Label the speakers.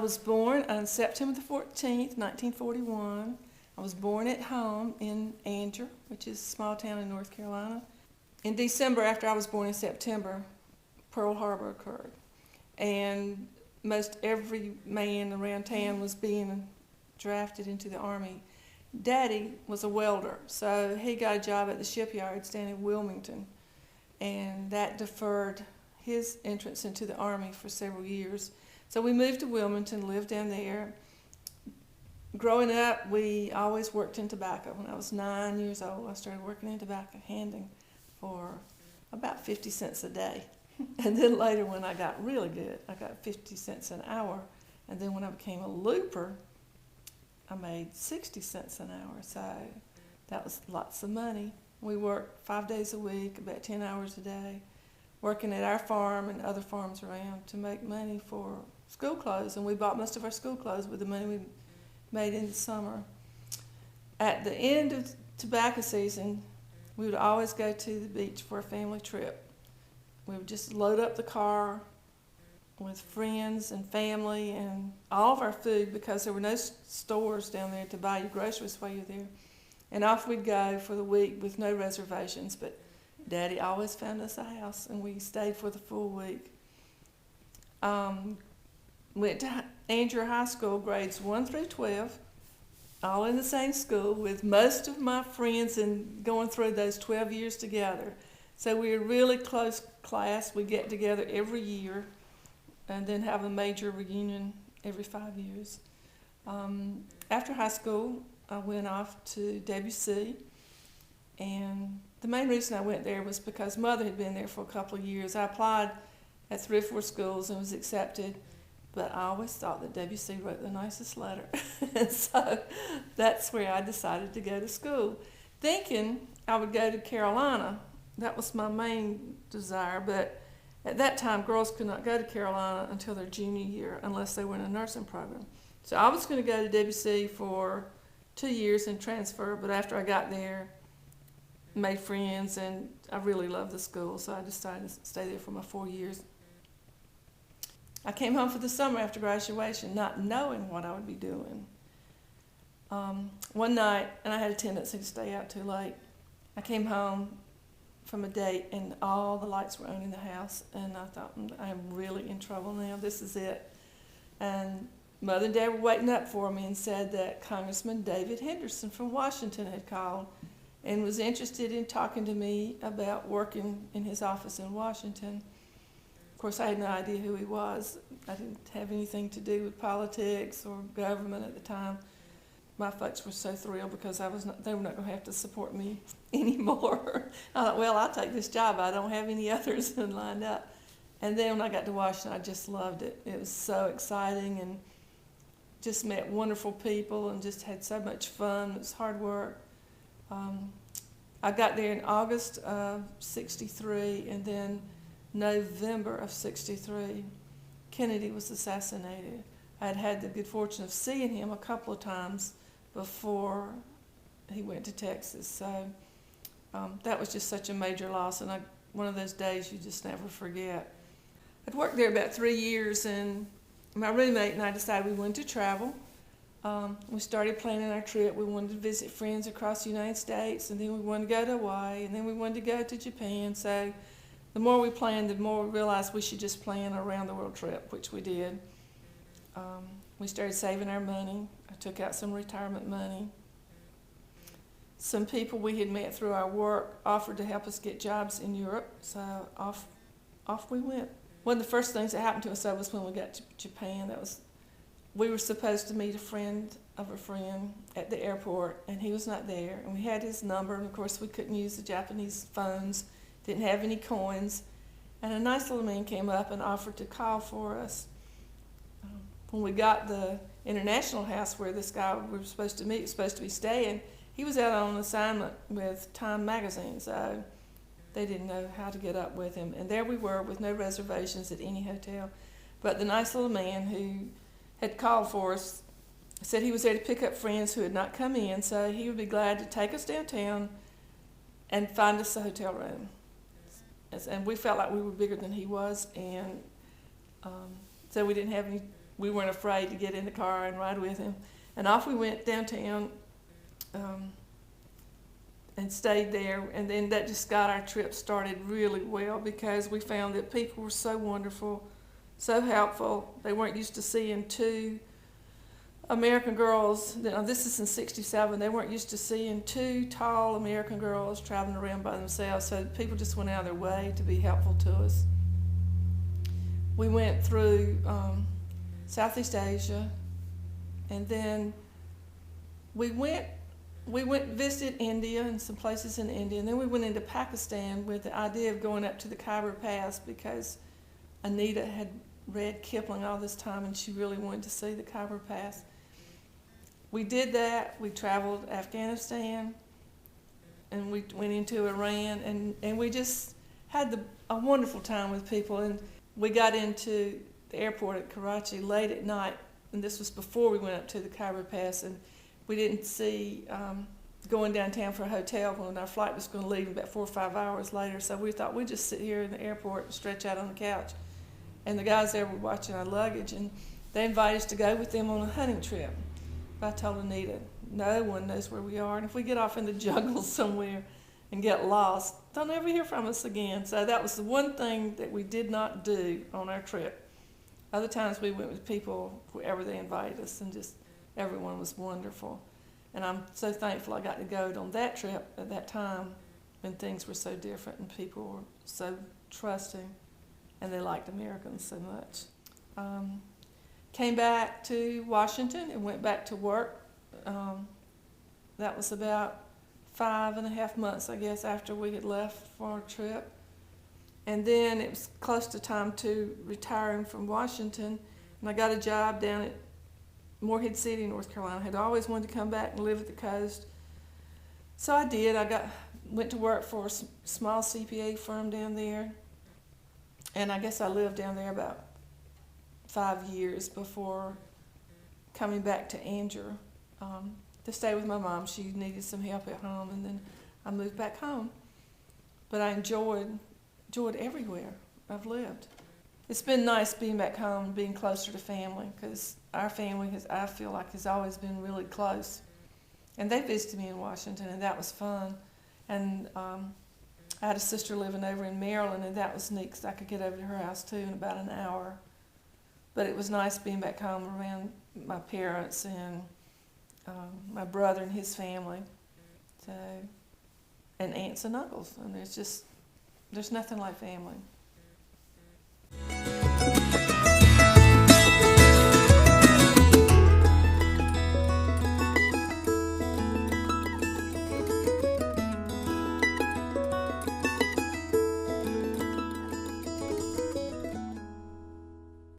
Speaker 1: was born on September the 14th, 1941. I was born at home in Anger, which is a small town in North Carolina. In December, after I was born in September, Pearl Harbor occurred. And most every man around town was being drafted into the Army. Daddy was a welder, so he got a job at the shipyards down in Wilmington, and that deferred his entrance into the Army for several years. So we moved to Wilmington, lived down there. Growing up, we always worked in tobacco. When I was 9 years old, I started working in tobacco, handing for about 50 cents a day. And then later when I got really good, I got 50 cents an hour. And then when I became a looper, I made 60 cents an hour. So that was lots of money. We worked 5 days a week, about 10 hours a day, working at our farm and other farms around to make money for school clothes. And we bought most of our school clothes with the money we made in the summer. At the end of tobacco season, we would always go to the beach for a family trip. We would just load up the car with friends and family and all of our food, because there were no stores down there to buy your groceries while you're there. And off we'd go for the week with no reservations, but Daddy always found us a house, and we stayed for the full week. Went to Andrew High School, grades 1 through 12, all in the same school with most of my friends, and going through those 12 years together. So we were a really close class. We get together every year and then have a major reunion every 5 years. After high school, I went off to WC, and the main reason I went there was because Mother had been there for a couple of years. I applied at 3 or 4 schools and was accepted, but I always thought that WC wrote the nicest letter. And so that's where I decided to go to school, thinking I would go to Carolina. That was my main desire, but at that time, girls could not go to Carolina until their junior year unless they were in a nursing program. So I was going to go to WC for 2 years and transfer, but after I got there, made friends, and I really loved the school, so I decided to stay there for my 4 years. I came home for the summer after graduation, not knowing what I would be doing. One night, and I had a tendency to stay out too late, I came home from a date, and all the lights were on in the house, and I thought, I'm really in trouble now, this is it. And Mother and Dad were waiting up for me and said that Congressman David Henderson from Washington had called and was interested in talking to me about working in his office in Washington. Of course, I had no idea who he was. I didn't have anything to do with politics or government at the time. My folks were so thrilled because they were not going to have to support me anymore. I thought, well, I'll take this job. I don't have any others lined up. And then when I got to Washington, I just loved it. It was so exciting, and just met wonderful people and just had so much fun. It was hard work. I got there in August of '63, and then November of '63, Kennedy was assassinated. I had had the good fortune of seeing him a couple of times before he went to Texas. So that was just such a major loss, and one of those days you just never forget. I'd worked there about 3 years, and my roommate and I decided we wanted to travel. We started planning our trip. We wanted to visit friends across the United States, and then we wanted to go to Hawaii, and then we wanted to go to Japan. So the more we planned, the more we realized we should just plan a round-the-world trip, which we did. We started saving our money. I took out some retirement money. Some people we had met through our work offered to help us get jobs in Europe, so off we went. One of the first things that happened to us was when we got to Japan. We were supposed to meet a friend of a friend at the airport, and he was not there. And we had his number, and of course we couldn't use the Japanese phones, didn't have any coins. And a nice little man came up and offered to call for us. When we got the international house where this guy we were supposed to meet was supposed to be staying, he was out on assignment with Time magazine, so they didn't know how to get up with him. And there we were with no reservations at any hotel. But the nice little man who had called for us said he was there to pick up friends who had not come in, so he would be glad to take us downtown and find us a hotel room. And we felt like we were bigger than he was, and so we didn't have any we weren't afraid to get in the car and ride with him. And off we went downtown and stayed there. And then that just got our trip started really well, because we found that people were so wonderful, so helpful. They weren't used to seeing two American girls. Now, this is in '67. They weren't used to seeing two tall American girls traveling around by themselves. So people just went out of their way to be helpful to us. We went through Southeast Asia, and then we went visit India and some places in India, and then we went into Pakistan with the idea of going up to the Khyber Pass, because Anita had read Kipling all this time and she really wanted to see the Khyber Pass. We did that. We traveled Afghanistan, and we went into Iran, and we just had a wonderful time with people. And we got into the airport at Karachi late at night, and this was before we went up to the Khyber Pass, and we didn't see going downtown for a hotel when our flight was going to leave about 4 or 5 hours later. So we thought we'd just sit here in the airport and stretch out on the couch. And the guys there were watching our luggage, and they invited us to go with them on a hunting trip. But I told Anita, no one knows where we are, and if we get off in the jungle somewhere and get lost, don't ever hear from us again. So that was the one thing that we did not do on our trip. Other times we went with people wherever they invited us, and just everyone was wonderful. And I'm so thankful I got to go on that trip at that time when things were so different and people were so trusting, and they liked Americans so much. Came back to Washington and went back to work. That was about 5.5 months, I guess, after we had left for our trip. And then it was close to time to retiring from Washington, and I got a job down at Morehead City, North Carolina. I had always wanted to come back and live at the coast. So I did. Went to work for a small CPA firm down there, and I guess I lived down there about 5 years before coming back to Angier to stay with my mom. She needed some help at home, and then I moved back home. But I enjoyed everywhere I've lived. It's been nice being back home, being closer to family, because our family I feel like has always been really close. And they visited me in Washington, and that was fun. And I had a sister living over in Maryland, and that was neat because I could get over to her house too in about an hour. But it was nice being back home around my parents and my brother and his family, and aunts and uncles. And there's nothing like family.